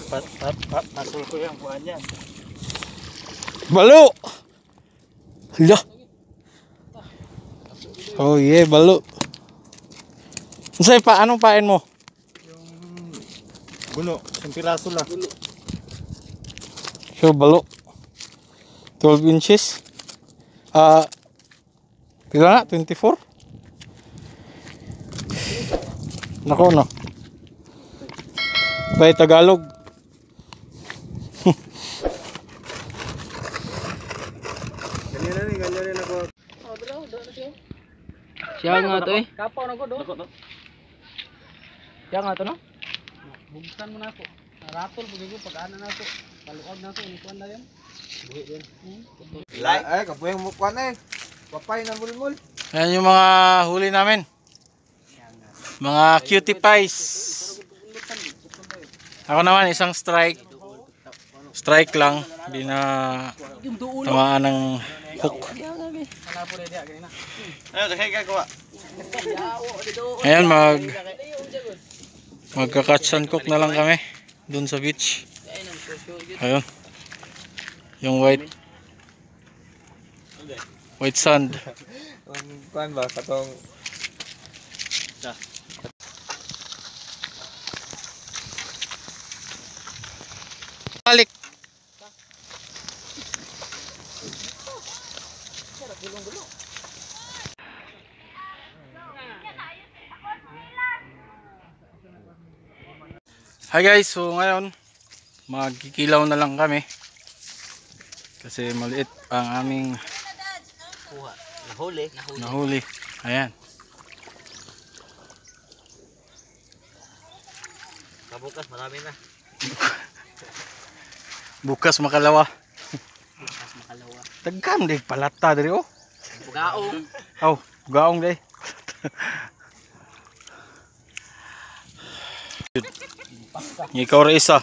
Pasul ko yung buwan yan. Balo! Hala! Oh yeah, balo. Unsay pa? Anong pain mo? Yung buno, isang piraso lang. So balo. 12 inches. Pila na? 24? Nako no. Bay Tagalog. Ganyan ako. Siya nga to eh. Kapaw na ko do. Siya nga to no? Bugsan mo na ako. Ratol pag ko pag-ana na ako. Paluod na ako, ikuan na yan. Buhi yan. Ay, kapuyang mo kuan eh. Papay na mulmul. Ayan yung mga huli namin. Mga cutie pies. Ako naman isang strike. Strike lang. Hindi na tamaan ng hook. Ayan magka-catch and cook na lang kami dun sa beach. Ayun. Yung white sand. Kuan ba katong Balik. Hi guys, so ngayon magkikilaw na lang kami kasi maliit ang aming nahuli. Ayan. Kabukas marami na. Bukas makalawa. Bukas makalawa. Daghan dig palata diri oh. Bugaong. Oh, gaong day. Ikaw ra isa.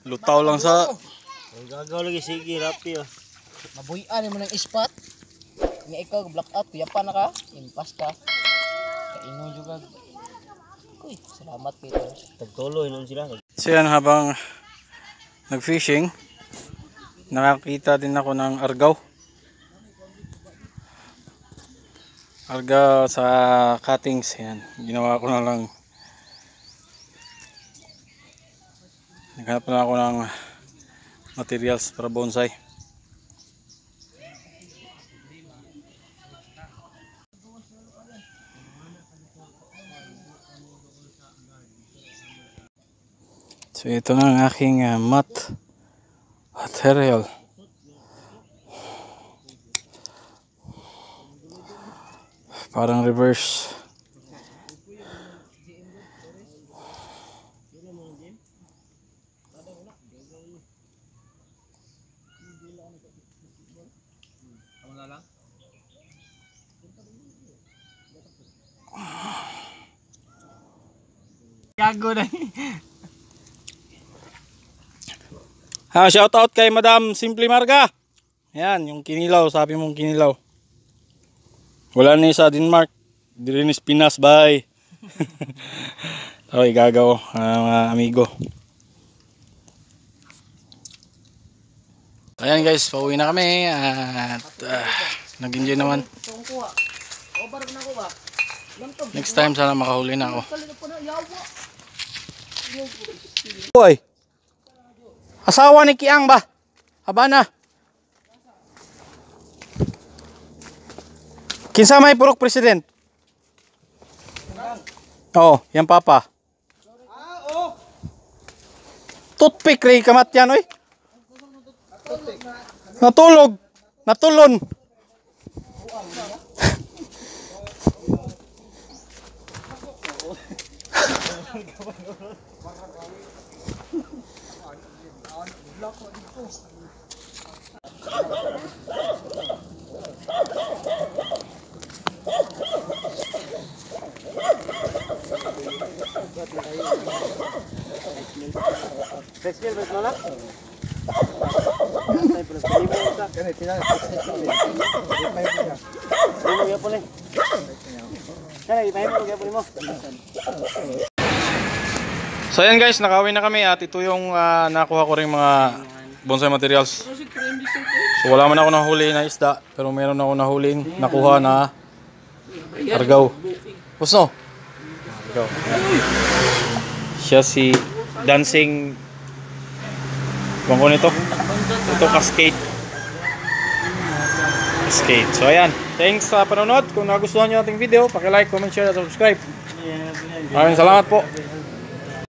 Lutaw lang sa Gagaw lagi sige rapi oh. Mabuyan mo ng ispat. Nga ikaw blackout kuya pa na ka. Impas ka. Kaingon juga. Uy, salamat Peter. Tagtuloy nun sila. So yan, habang nag-fishing, nakakita din ako ng argaw. Argaw sa cuttings. Yan, ginawa ko na lang. Naghanap na ako ng materials para bonsai. So ito na ang aking mat material. Parang reverse. gago na. Shout out kay Madam Simple Marga. Yan, yung kinilaw, sabi mong kinilaw. Wala ni sa Denmark. Dili ni Pinas, bye. Okay, gagaw, mga amigo. Ayan guys, pauwi na kami at nag-enjoy naman. Next time sana makahuli na ako. Boy, asawa ni Kiang ba? Habana. Kinsa may purok president? Oo, yan papa. Toothpick ray kamatyan oy. Natulog, natulon. So ayan guys, nakauwi na kami at ito yung nakuha ko ring mga bonsai materials. So wala man ako nahuli na isda, pero meron ako nahuling nakuha na argaw. Pusno? Argaw. Siya si dancing bangko nito. Ito cascade. Cascade. So ayan, thanks sa panonood. Kung nagustuhan nyo ating video, paki-like, comment, share at subscribe. Maraming salamat po.